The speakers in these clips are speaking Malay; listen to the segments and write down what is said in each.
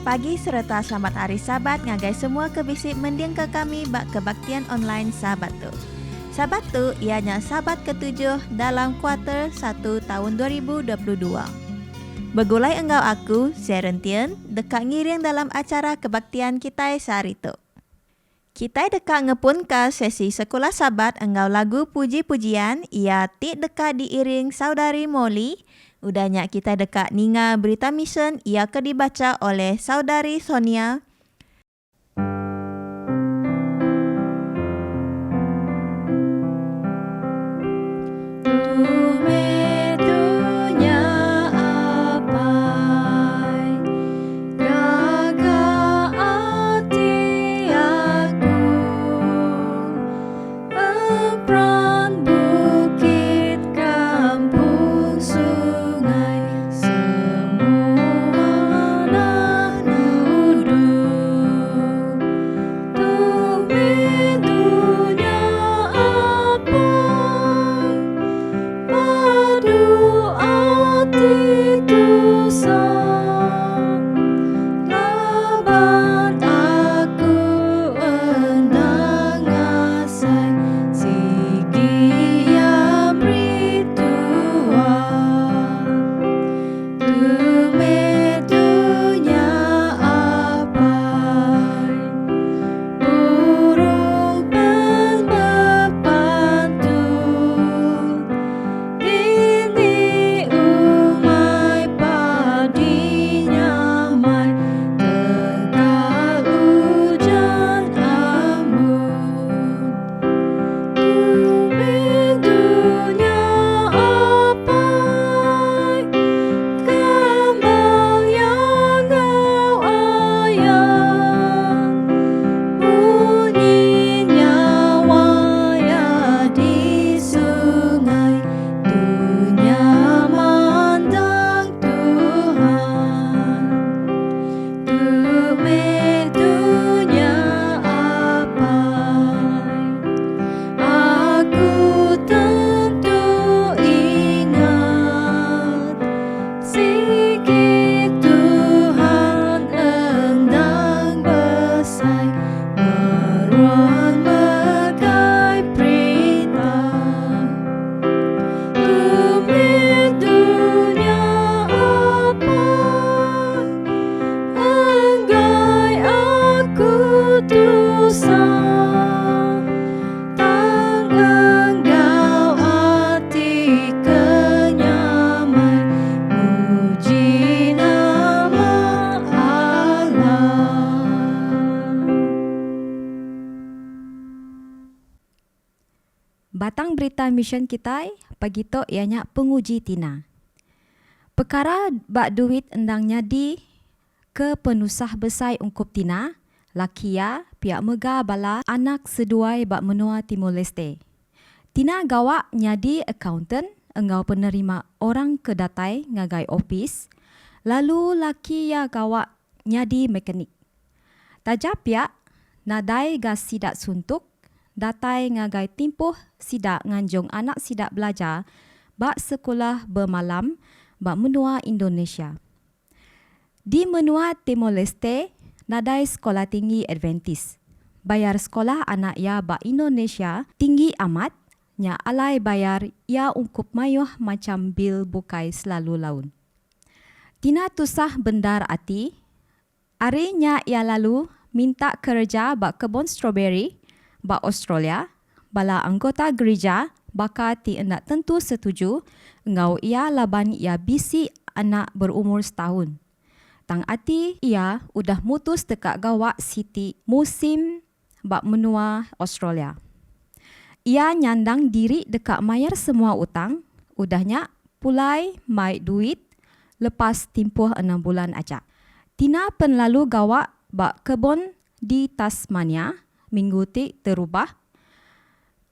Pagi serta selamat hari Sabat ngagai semua kebisik mending ke kami bak kebaktian online Sabat tu. Sabat tu ianya Sabat ke-7 dalam kuarter 1 tahun 2022. Begulai enggau aku, Serentian, dekat ngiring dalam acara kebaktian kita sehari tu. Kita dekat ngepun ke sesi sekolah Sabat enggau lagu puji-pujian, ia tik dekat diiring saudari Molly. Udahnya kita dekat ninga berita mission, ia ke dibaca oleh saudari Sonia. Batang berita mission kita pagi tu ianya penguji Tina. Perkara bak duit endang nyadi ke penusah besar ungkup Tina, lakia pihak mega bala anak seduai bak menua Timor Leste. Tina gawak nyadi accountant, enggau penerima orang ke datai ngagai office, lalu laki ya gawak nyadi mekanik. Tajap pihak nadai gas sidak suntuk, datai ngagai timpuh sidak nganjung anak sidak belajar bak sekolah bermalam bak menua Indonesia. Di menua Timor Leste, nadai sekolah tinggi Adventist. Bayar sekolah anak ya bak Indonesia tinggi amat, nya alai bayar ya ungkup mayuh macam bil bukai selalu laun. Tina tusah bendar ati, arinya ia lalu minta kerja bak kebun strawberry bak Australia, bala anggota gereja baka ti endak tentu setuju engau ia laban ia bisi anak berumur setahun. Tang ati ia udah mutus dekat gawak siti musim bak menua Australia. Ia nyandang diri dekat mayar semua utang, udahnya pulai mai duit lepas timpuh 6 bulan aja. Tina pen lalu gawak bak kebun di Tasmania, minggu ti terubah.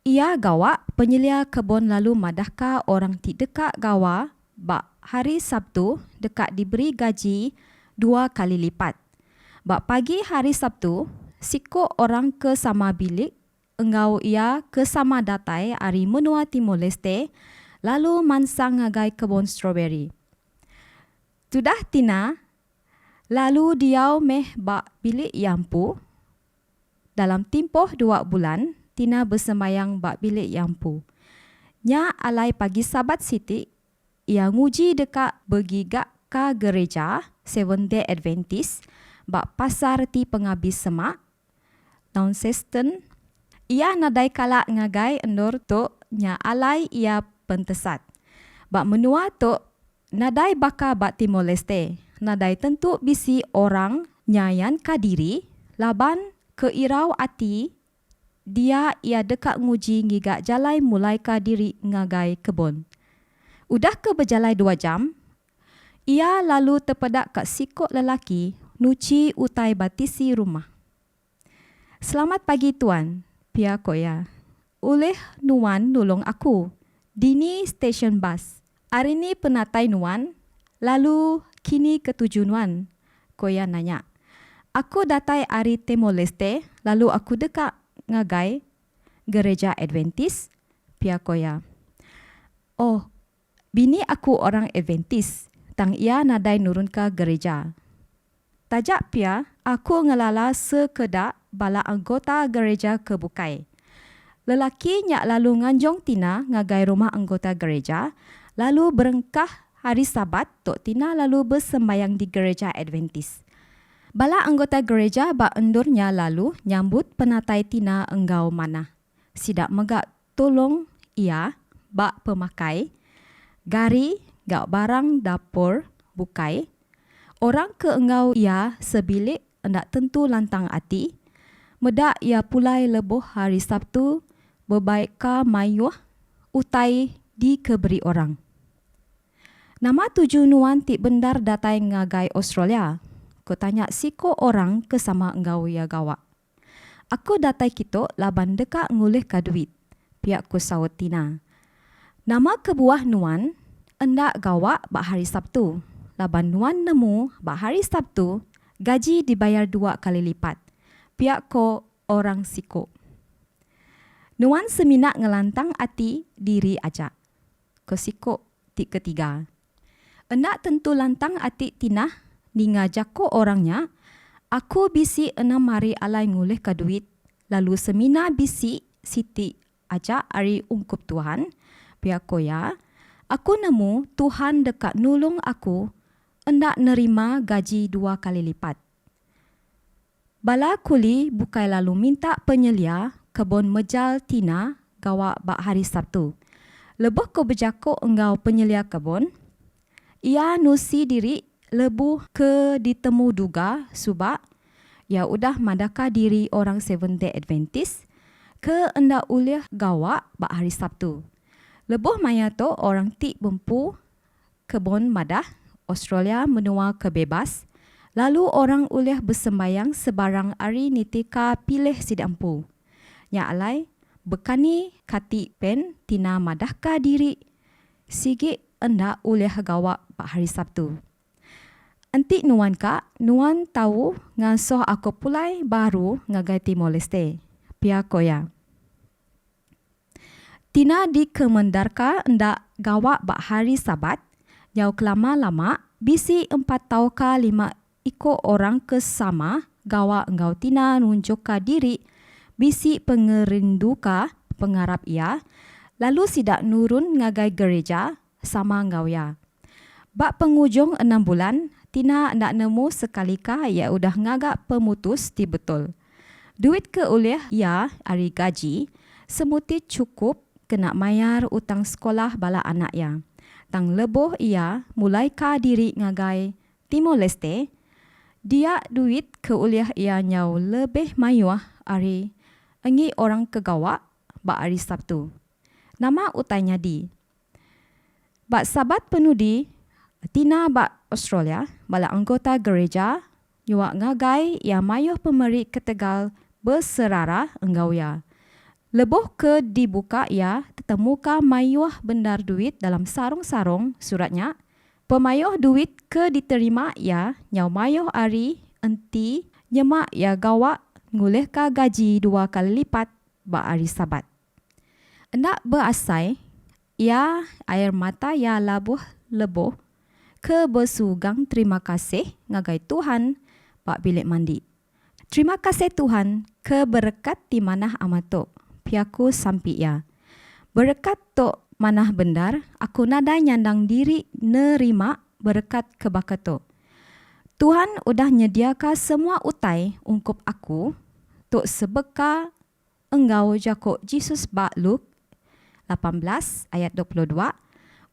Ia gawak penyelia kebun lalu madahka orang ti dekat gawa bak hari Sabtu dekat diberi gaji 2 kali lipat. Bak pagi hari Sabtu, sikok orang ke sama bilik, engau ia ke sama datai ari menua Timor Leste, lalu mansang ngagai kebun strawberry. Tudah Tina, Lalu dia meh bak bilik yampu. Dalam tempoh 2 bulan, Tina bersemayang bak bilik yampu. Nya alai pagi Sabat Siti, ia nguji dekat bergigak ke gereja Seventh-day Adventist bak pasar ti pengabis semak. Launceston, ia nadai kalak ngagai endor tu nya alai ia pentesat. Bak menua tu nadai baka bak Timor Leste. Nadai tentu bisi orang nyayan kadiri laban keirau ati dia ia dekat nguji ngigak jalai mulai kadiri ngagai kebun. Udah ke berjalai 2 jam, ia lalu terpedak kat sikok lelaki nuci utai batisi rumah. Selamat pagi tuan, pia koya. Oleh nuan nolong aku. Dini stesen bas. Hari ni penatai nuan, lalu kini ketujuh nuan. Koya nanya. Aku datai ari Timor Leste, lalu aku dekat ngagai gereja Adventist, pia koya. Oh, bini aku orang Adventist, tang ia nadai nurun ke gereja. Tajak pia, aku ngelala sekedak bala anggota gereja kebukai. Lelaki nyak lalu nganjong Tina ngagai rumah anggota gereja, lalu berengkah hari Sabat Tok Tina lalu bersembayang di gereja Adventist. Bala anggota gereja bak endurnya lalu nyambut penatai Tina enggau mana. Sidak megak tolong ia bak pemakai, gari gak barang dapur bukai. Orang ke enggau ia sebilik endak tentu lantang ati. Medak ia pulai leboh hari Sabtu berbaik ka mayuh utai dikeberi orang. Nama 7 nuan ti bendar datai ngagai Australia. Ko tanya siko orang ke sama enggau ya gawak. Aku datai kito laban dekat ngulih ka duit. Pihak ku sawut Tina. Nama kebuah nuan endak gawak bak hari Sabtu. Laban nuan nemu bak hari Sabtu gaji dibayar 2 kali lipat. Pihak ko orang siko. Nuan seminak ngelantang ati diri ajak. Ko siko ti ketiga. Endak tentu lantang ati Tina ni ngajak ko orangnya, aku bisi 6 hari alai ngulih ka duit, lalu semina bisi Siti ajak ari ungkup Tuhan, pihak koya, aku nemu Tuhan dekat nulung aku, endak nerima gaji 2 kali lipat. Bala kuli bukai lalu minta penyelia kebun mejal Tina gawak bak hari Sabtu. Lebih ko berjako enggau penyelia kebun, ia nusi diri lebuh ke ditemu duga subak ya udah madaka diri orang Seventh-day Adventist ke endak uliah gawak bak hari Sabtu. Lebuh maya to orang ti bempu kebun madah Australia menua kebebas. Lalu orang uliah bersembayang sebarang hari nitika pilih sidampu. Nya alai bekani kati pen Tina madahka diri sigi endak uliah gawak bak hari Sabtu. Antik nuan kak, nuan tahu ngasuh aku pulai baru ngagai Timor Leste. Pia koya. Tina dikemendarka endak gawak bak hari Sabat, jauh kelama-lama, bisi 4 tahun ka 5 ikut orang kesama gawak engkau Tina nunjukka diri, bisi pengerinduka pengarap ia, lalu sidak nurun ngagai gereja sama engkau ya. Bak pengujung 6 bulan, Tina nak nemu sekalika ia udah ngagak pemutus ti betul. Duit ke uliah ia hari gaji semuti cukup kena mayar utang sekolah bala anak ya. Tang leboh ia mulai ka diri ngagai Timor Leste. Dia duit ke uliah ia nyau lebih mayuah hari engi orang kegawak bak hari Sabtu. Nama utainya di. Bak Sabat penudi Tina bak Australia, bala anggota gereja, yuak ngagai ia mayuh pemeri ketegal berserara enggau ya. Leboh ke dibuka ia, tetemuka mayuh bendar duit dalam sarung-sarung suratnya. Pemayuh duit ke diterima ia, nyau mayuh ari enti nyemak ia gawak ngulih ka gaji 2 kali lipat bak hari Sabat. Endak berasai, ia air mata ia labuh leboh ke bersugang terima kasih ngagai Tuhan bak bilik mandi. Terima kasih Tuhan ke berkat di manah amato. Piaku sampai ya. Berkat tok manah bendar, aku nada nyandang diri nerima berkat kebakato. Tuhan udah nyediakan semua utai ungkup aku tok sebeka enggau jako Jesus bak Luke 18 ayat 22.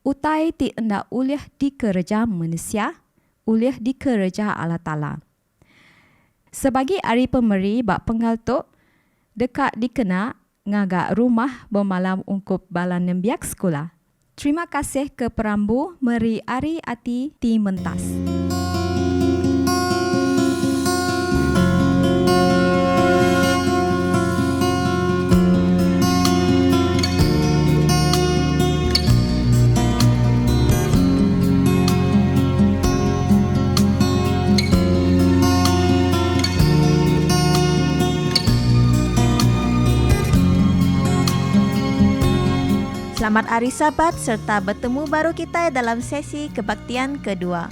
Utai ti enda ulih dikerja manusia, ulih dikerja Allah Ta'ala. Sebagai hari pemeri bak penggal tu, dekat dikena ngagak rumah bermalam ungkup balan nembiak sekolah. Terima kasih ke perambu meri ari ati ti mentas. Selamat hari Sabat serta bertemu baru kita dalam sesi kebaktian kedua.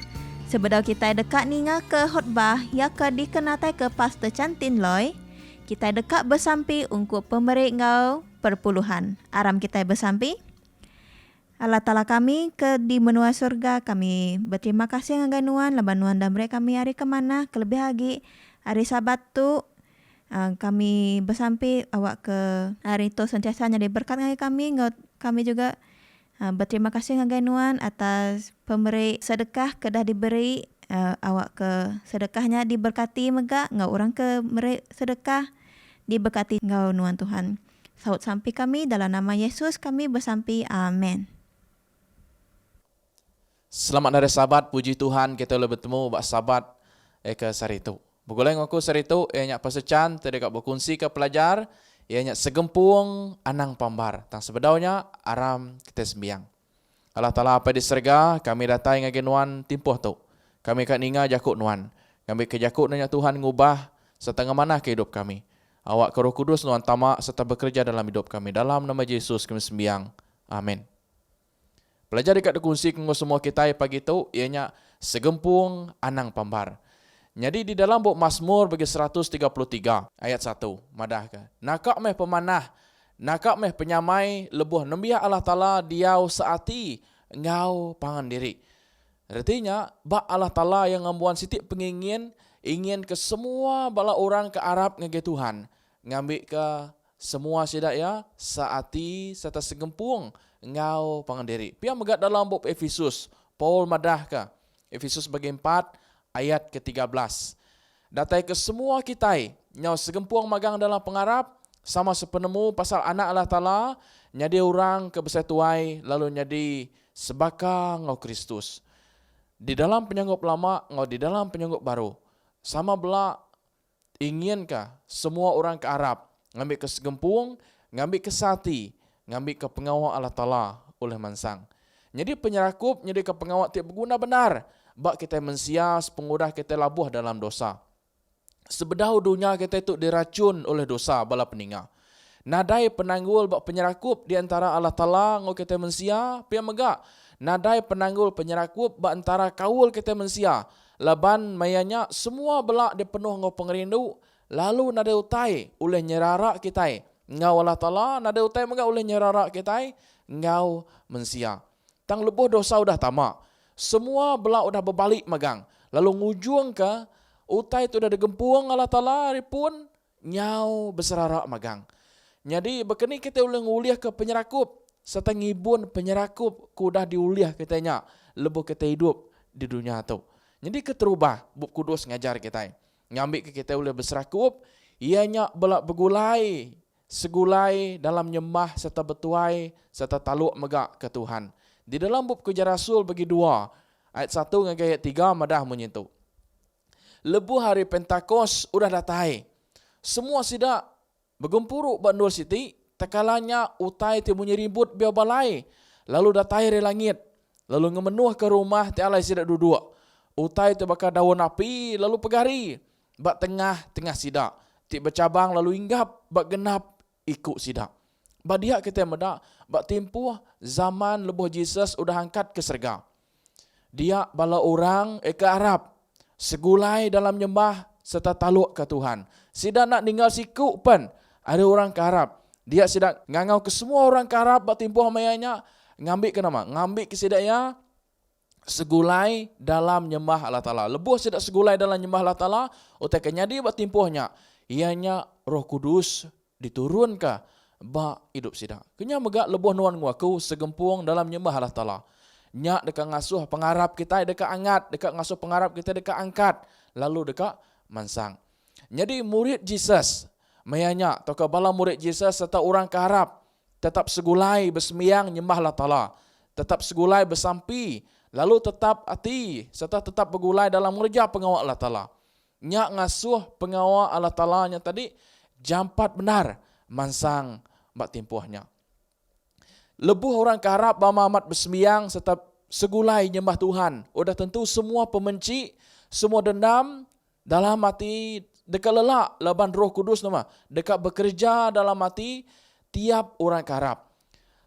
Sebelum kita dekat ninga ke khutbah yang dikenatai ke Pastor Chantin Loy, kita dekat bersampi ungkup pemerik ngau perpuluhan. Aram kita bersampi. Allah Ta'ala kami ke di menua surga, kami berterima kasih dengan nuan, laban nuan dan mereka kami hari kemana, kelebih lagi hari Sabat tu, kami bersampi awak ke hari tu sentiasa jadi berkat dengan kami, kami juga berterima kasih dengan nuan atas pemberi sedekah kedah diberi, awak ke sedekahnya diberkati megak, ngau orang ke beri sedekah diberkati ngau nuan Tuhan. Saud sampai kami dalam nama Yesus kami bersampi, amin. Selamat hari Sabat, puji Tuhan kita boleh bertemu bak Sabat ke saritu. Begulai ngaku saritu ianya pasecan terdekat berkongsi ke pelajar, ianya segempung anang pambar. Tang sebedaunya aram kita sembiang. Allah Ta'ala apa di serga, kami datang ngagi nuan timpuh tu. Kami kat ninga jakuk nuan. Kami ke jakuk nanya Tuhan ngubah setengah mana ke hidup kami. Awak ke Roh Kudus nuan tamak serta bekerja dalam hidup kami. Dalam nama Yesus kami sembiang. Amin. Pelajar dekat kongsi dengan semua kita pagi itu, ianya segempung anang pambar. Jadi di dalam buku Mazmur bagi 133 ayat 1, madah ke. Nakak meh pemanah, nakak meh penyamai, lebuh nembiah Allah Ta'ala diau saati, ngau pangan diri. Artinya, bak Allah Ta'ala yang ngambuan sitik pengingin, ingin ke semua bala orang ke Arab ngege Tuhan. Ngambil ke semua sidak ya, saati serta segempung, ngau pangandiri. Pia megat dalam buku Efesus, Paul madah ke. Efesus bagi 4 ayat ke-13. Datai ke semua kitai, nyau segempung magang dalam pengarap, sama sepenemu pasal anak Allah Ta'ala, nyadi orang ke bersatuai, lalu nyadi sebaka ngau Kristus. Di dalam penyanggup lama, ngau di dalam penyanggup baru. Sama bela inginkah semua orang ke Arab, ngambil ke segempung, ngambil ke sati, ngambil ke pengawal Allah Ta'ala oleh mansang. Jadi penyerakup, jadi ke pengawal tiap berguna benar. Bak kita mensias, pengudah kita labuh dalam dosa. Sebedau dunia kita itu diracun oleh dosa bala peninga. Nadai penanggul bak penyerakup di antara Allah Ta'ala ngau kita mensia, pia megak. Nadai penanggul penyerakup bak antara kaul kita mensia. Laban mayanya semua belak dipenuh ngau pengerindu. Lalu nadai utai oleh nyerarak kita. Ngau Allah Ta'ala, nada utai megak oleh nyerarak kita, ngau mensia. Tang lebuh dosa udah tamak. Semua belak udah berbalik megang. Lalu ngujung ke, utai itu udah digempung Allah Ta'ala, pun nyau berserarak megang. Jadi berkini kita boleh nguliah ke penyerakup. Serta ngibun penyerakup kudah diuliah kitanya. Lebuh kita hidup di dunia tu. Jadi keterubah, Buk Kudus ngajar kita. Ngambil ke kita boleh berserakup, ianya belak bergulai. Segulai dalam nyembah serta bertuai serta taluk megak ke Tuhan. Di dalam buku Kerja Rasul bagi 2 ayat 1 dengan ayat 3 madah menyentuh. Lebuh hari Pentakos udah datai. Semua sidak bergempuruk bandul siti, tekalanya utai timunyi ribut biar balai. Lalu datai dari langit. Lalu ngemenuh ke rumah tialai sidak duduk. Utai tu bakal daun api lalu pegari. Bak tengah sidak. Tik bercabang lalu inggap bak genap ikut sidak. Bak dia kita medak, bak timpuh zaman lebuh Jesus udah angkat ke serga. dia bala orang ke Arab segulai dalam nyembah serta taluk ke Tuhan. Sida nak tinggal siku pun ada orang ke Arab. Dia sida ngangau ke semua orang ke Arab bertimpuh mayanya ngambil ke nama, ngambil ke sidanya segulai dalam nyembah Allah Ta'ala. Lebuh sida segulai dalam nyembah Allah Ta'ala, utai kenyadi bertimpuhnya, ianya Roh Kudus diturun ke ba hidup sida. Kenya megak lebuh nuan ngaku segempung dalam nyembah Allah Ta'ala. Nya dekat ngasuh pengarap kita dekat angat, dekat ngasuh pengarap kita dekat angkat, lalu dekat mansang. Jadi murid Jesus, mayanya atau bala murid Jesus serta orang ke Arab tetap segulai bersembiang nyembah Allah Ta'ala, tetap segulai bersampi, lalu tetap hati serta tetap bergulai dalam mengerja pengawal Allah Ta'ala. Nya ngasuh pengawal Allah Ta'ala nya tadi jampat benar mansang bak timpuhnya. Lebuh orang ke Arab bamamat bersembiang serta segulai nyembah Tuhan. Udah tentu semua pembenci, semua dendam dalam hati dekat lelak laban Roh Kudus nama, dekat bekerja dalam hati tiap orang ke Arab.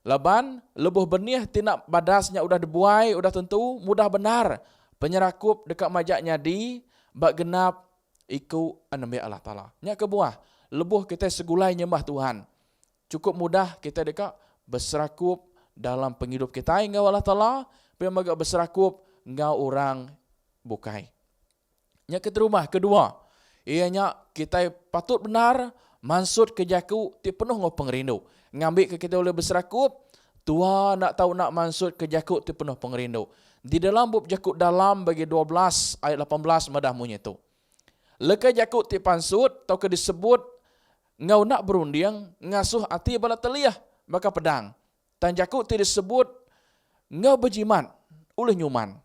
Laban lebuh benih tinak badasnya udah dibuai, udah tentu mudah benar penyerakup dekat majaknya di bak genap iku anambi Allah Ta'ala. Nya kebuah lebuh kita segulai nyembah Tuhan. Cukup mudah kita dekat berserakup dalam penghidup kita ngau Allah Ta'ala, tapi agak berserakup ngau orang bukai. Nya keterumah kedua, ianya kita patut benar mansut ke jaku ti penuh ngau pengerindu. Ngambil ke kita oleh berserakup, tua nak tahu nak mansut ke jaku ti penuh pengerindu. Di dalam bab jakut dalam bagi 12 ayat 18 madah munyi tu. Leka jakut ti pansut tau ke disebut ngau nak berunding ngasuh hati bala teliah baka pedang. Tan jakut ti disebut ngau berjimat ulih nyuman.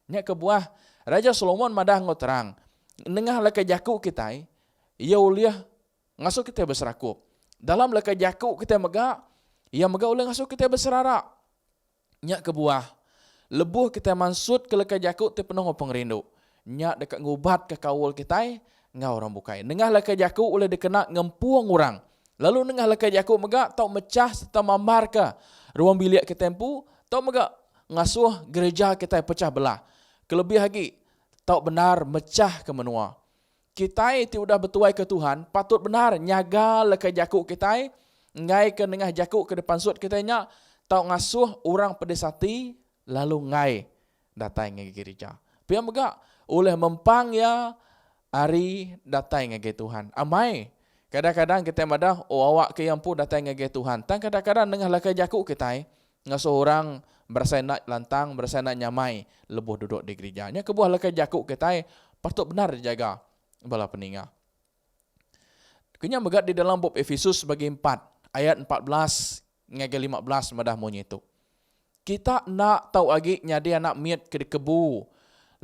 Nya kebuah Raja Solomon madah ngau terang. Nengah leka jakut kita ia ulih ngasuh kita berserakup. Dalam leka jakut kita megak, ia megak ulih ngasuh kita berserarak. Nya kebuah lebuh kita mansut ke leka jakut ti penuh ngau pengerindu. Nya dekat ngubat ke kawul kita ngau orang bukai. Nengah leka jakut ulih dikena ngempuang orang. Lalu nengah leka jakut megak tau mecah serta mambar ke ruang bilik kita empu, tau megak ngasuh gereja kita pecah belah. Kelebih lagi tau benar mecah ke menua. Kita itu udah bertuai ke Tuhan, patut benar nyaga leka jakut kita, ngai ke nengah jakut ke depan sud kita nya, tau ngasuh orang pedesati lalu ngai datang ke gereja. Pian megak oleh mempang ya hari datang ke Tuhan. Amai kadang-kadang kita madah awak ke yang pun datang ke Tuhan. Tan kadang-kadang nengah leka jakut kita ngasuh orang berasa nak lantang, berasa nak nyamai, lebuh duduk di gerejanya. Kebuah leka jakut kita patut benar dijaga bala peninga. Kenya megat di dalam bab Efesus bagi 4 ayat 14 ngege 15 madah munyi itu. Kita nak tahu lagi nyadi anak miat ke kebu,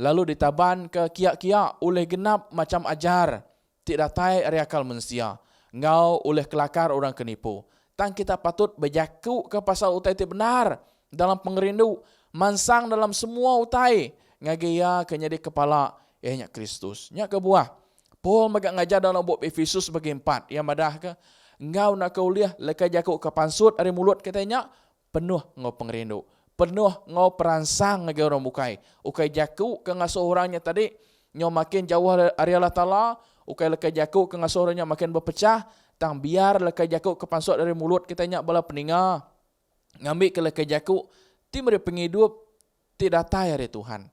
lalu ditaban ke kiak-kiak oleh genap macam ajar, tidak datai reakal manusia, ngau oleh kelakar orang kenipu. Tang kita patut berjaku ke pasal utai itu benar dalam pengerindu, mansang dalam semua utai, ngagaya kenyadi kepala ianya Kristus. Nya kebuah Paul megak ngajar dalam bab Efesus bagi 4 yang madah ke ngau nak kauliah leka jakuk ke pansut ari mulut katanya penuh ngau pengerindu, penuh ngau peransang ngage orang bukai. Ukai jakuk ke ngasuh orangnya tadi nyo makin jauh dari Allah Ta'ala, ukai leka jakuk ke ngasuh orangnya makin berpecah, tang biar leka jakuk ke pansut dari mulut katanya bala peninga. Ngambil ke leka jakuk ti mere penghidup tidak datai dari Tuhan.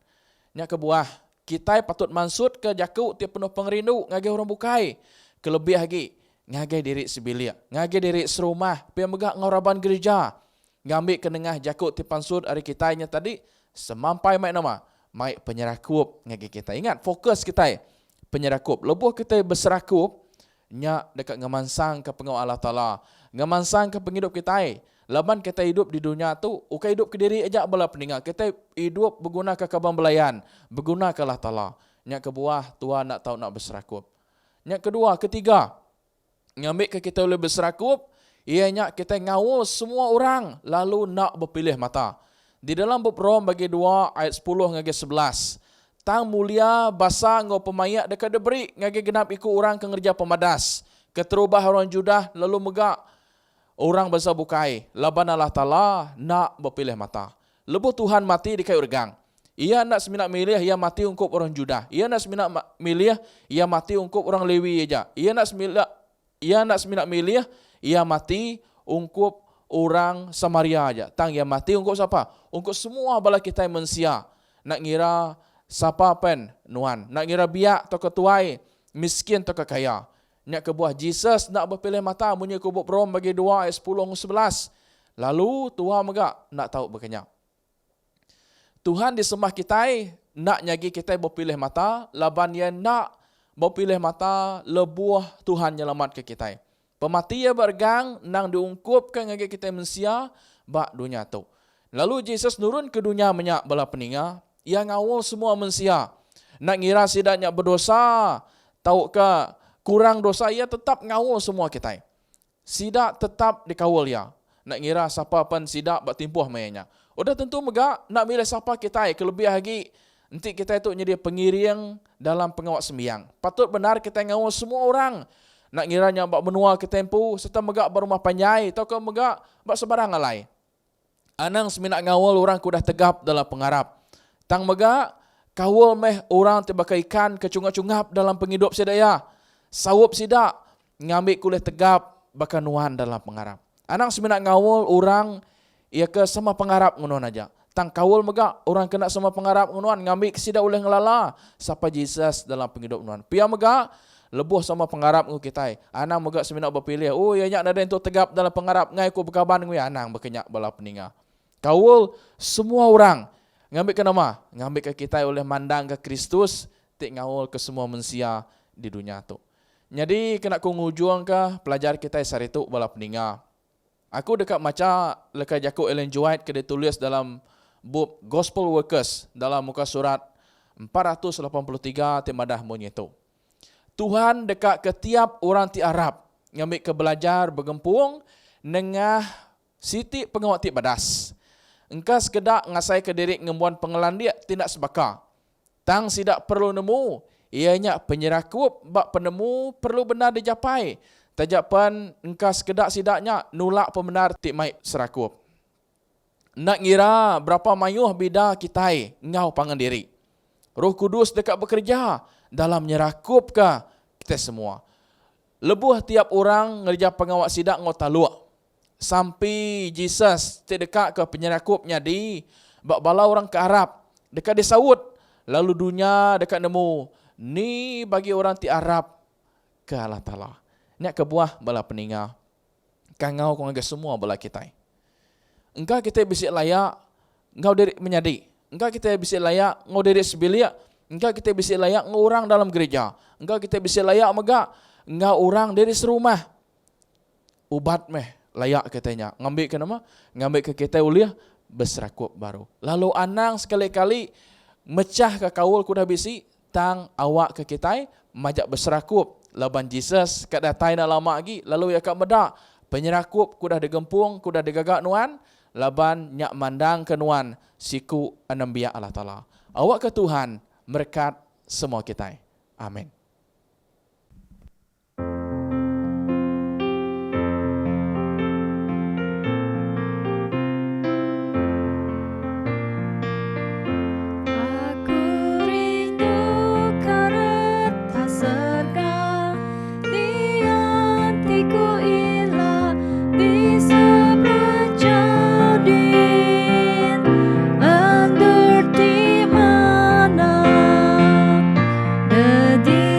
Nya kebuah kita patut mansut ke jakuk ti penuh pengerindu ngage orang bukai. Kelebih lagi ngage diri sebilia, ngage diri serumah, pi megak ngauraban gereja. Ngambil ke nengah jakuk ti pansut ari kitanya tadi semampai mai nama, mai penyerakup ngage kita. Ingat fokus kita penyerakup. Lebuh kita berserakup nya dekat ngemansang ke pengawal Allah Ta'ala, ngemansang ke penghidup kita. Laban kita hidup di dunia tu, ukai hidup ke diri aja bala peninga. Kita hidup berguna ke kabang belayan, berguna ke Allah Ta'ala. Nya kebuah Tuhan nak tahu nak berserakup. Nya kedua, ketiga, ngambil ke kita boleh berserakup, ianya kita ngawal semua orang lalu nak berpilih mata. Di dalam bab Rom bagi 2 ayat 10 ngage 11. Tang mulia basa ngau pemayak dekat deberi ngage genap ikut orang ke ngerja pemadas. Keterubah orang Judah lalu megak orang basa bukai, laban Allah Ta'ala nak berpilih mata. Lebuh Tuhan mati di kayu regang. Ia nak seminak milih, ia mati ungkup orang Judah. Ia nak seminak milih, ia mati ungkup orang Lewi aja. Ia nak seminak milih, ia mati ungkup orang Samaria aja. Tang ia mati ungkup siapa? Ungkup semua bala kita manusia. Nak ngira siapa pen nuan. Nak ngira biak atau ketuai, miskin atau kaya. Nak kebuah Jesus nak berpilih mata bunyi kubuk Rom bagi 2 ayat 10 11. Lalu Tuhan megak nak tahu berkenyak. Tuhan disembah kita, nak nyagi kita berpilih mata, laban ia nak berpilih mata, lebuah Tuhan nyelamat ke kita. Pemati ia bergang, nang diungkupkan ngagi kita manusia, bak dunia tu. Lalu Yesus nurun ke dunia menyak bala peninga, ia ngawal semua manusia. Nak ngira sidaknya berdosa, tahu ke kurang dosa, ia tetap ngawal semua kita. Sidak tetap dikawal ia. Nak ngira siapa pun sidak bak timpuh mayanya. Udah tentu megak nak milih siapa kita kelebih lagi. Nanti kita itu jadi pengiring dalam pengawal sembiang. Patut benar kita ngawal semua orang. Nak ngiranya bak benua ke tempu serta megak berumah panjai atau ke megak bak sebarang alai. Anang seminak ngawal orang kudah tegap dalam pengarap. Tang megak kawal meh orang tibaka ikan kecungap-cungap dalam penghidup sedaya. Sawup sidak ngambil kulit tegap baka nuan dalam pengarap. Anang seminak ngawal orang ia ke sama pengarap ngunuan aja. Tang kawal megak orang kena sama pengarap ngunuan ngambil kesida oleh ngelala siapa Jesus dalam penghidup nuan. Pia megak lebuh sama pengarap ngu kita. Anang megak seminak berpilih. Oh ia nyak nada untuk tegap dalam pengarap ngai ku berkaban ngu anang berkenyak bala peninga. Kawal semua orang ngambil ke nama, ngambil ke kita oleh mandang ke Kristus, tik ngawal ke semua manusia di dunia tu. Jadi kena ku ngujung ke pelajar kita saritu bala peninga. Aku dekat maca lekat Jacob Ellen G. White ke ditulis dalam buku Gospel Workers dalam muka surat 483 temadah monyeto. Tuhan dekat ke tiap orang ti Arab ngambil ke belajar bergempung nengah siti pengawat ti badas. Engkau sekedak ngasai ke diri ngembuan pengelan dia tindak sebaka. Tang sidak perlu nemu, ianya penyerakup bak penemu perlu benar dijapai. Tajapan engkau sekedak sidaknya nulak pembenar tik mai serakup. Nak ngira berapa mayuh bida kitai ngau pangan diri. Roh Kudus dekat bekerja dalam nyerakup ke kita semua. Lebuh tiap orang ngerja pengawak sidak ngau taluk. Sampai Jesus terdekat ke penyerakupnya di bak bala orang ke Arab. Dekat disawut. Lalu dunia dekat nemu. Ni bagi orang ti Arab ke Allah Ta'ala. Nak kebuah bala peninga. Kangau kau ngagak semua bala kita. Engkau kita bisa layak engkau diri menyadi. Engkau kita bisa layak engkau diri sebilia. Engkau kita bisa layak engkau orang dalam gereja. Engkau kita bisa layak megak engkau orang dari serumah. Ubat meh layak katanya. Ngambil ke nama? Ngambil ke kita uliah berserakup baru. Lalu anang sekali-kali mecah ke kaul kuda bisi tang awak ke kita majak berserakup. Laban Jesus kat datai nak lama lagi lalu ia kat medak penyerakup kudah digempung kudah digagak nuan laban nyak mandang ke nuan siku anambiya Allah Ta'ala. Awak ke Tuhan berkat semua kita. Amin. Di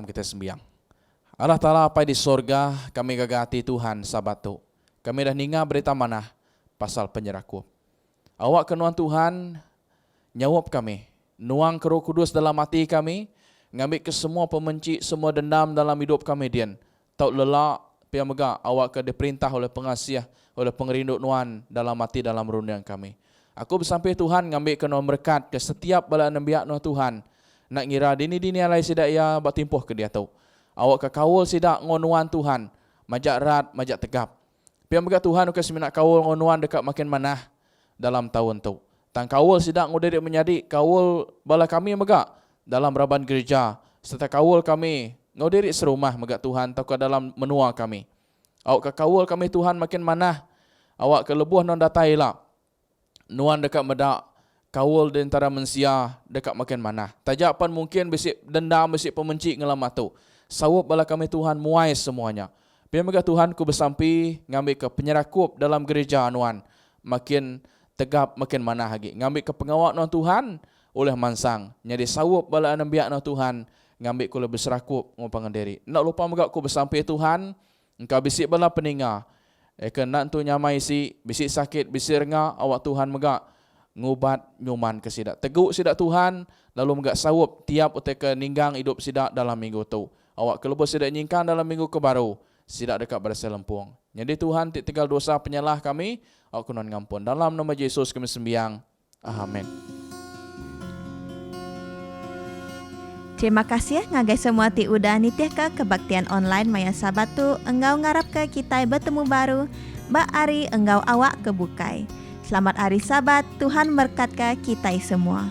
kita sembiang. Allah Ta'ala apa di sorga, kami gagati Tuhan sabat tu. Kami dah ninga berita mana pasal penyerakup. Awak kenuan Tuhan, nyawap kami. Nuang ke Roh Kudus dalam hati kami, ngambil ke semua pembenci, semua dendam dalam hidup kami dian. Tau lelak, pia mega, awak ke diperintah oleh pengasih, oleh pengerinduk nuan dalam hati, dalam rundian kami. Aku bersampai Tuhan, ngambil ke nuan berkat ke setiap bala nembiak nuan Tuhan. Nak ngira dini-dini alai sidak ia batimpuh ke dia tau. Awak ke kawul sidak ngonuan Tuhan, majak rat, majak tegap. Pia mega Tuhan ukas minak kawul ngonuan dekat makin manah dalam tahun tu. Tang kawul sidak ngudirik menjadi kawul bala kami mega dalam raban gereja, serta kawul kami ngudirik serumah mega Tuhan tau ke dalam menua kami. Awak ke kawul kami Tuhan makin manah. Awak ke lebuh non datai lah. Nuan dekat medak kawul di antara mensia dekat makin manah. Tajak pan mungkin besik dendam, besik pembenci ngelamat tu. Sawap bala kami Tuhan muai semuanya. Biar mega Tuhan ku bersampi ngambil ke penyerakup dalam gereja nuan. Makin tegap makin mana lagi. Ngambil ke pengawal nuan Tuhan oleh mansang. Jadi sawap bala anambiak nuan Tuhan ngambil ku lebih serakup ngupang diri. Nak lupa mega ku bersampi Tuhan. Engkau bisik bala peninga. Kena tu nyamai si bisik sakit, bisik rengah awak Tuhan mega ngubat nyuman ke sidak. Teguk sidak Tuhan lalu mega sawap tiap utai ke ninggang hidup sidak dalam minggu tu. Awak kelebur sidak nyingkan dalam minggu ke baru. Sidak dekat berasa lempung. Jadi Tuhan tinggal dosa penyalah kami. Aku non ngampun. Dalam nama Yesus kami sembiang. Amin. Terima kasih ngagai semua ti udah nitih ke kebaktian online Maya Sabatu. Enggau ngarap ke kita bertemu baru. Mbak Ari enggau awak kebukai. Selamat hari Sabat. Tuhan berkat ke kita semua.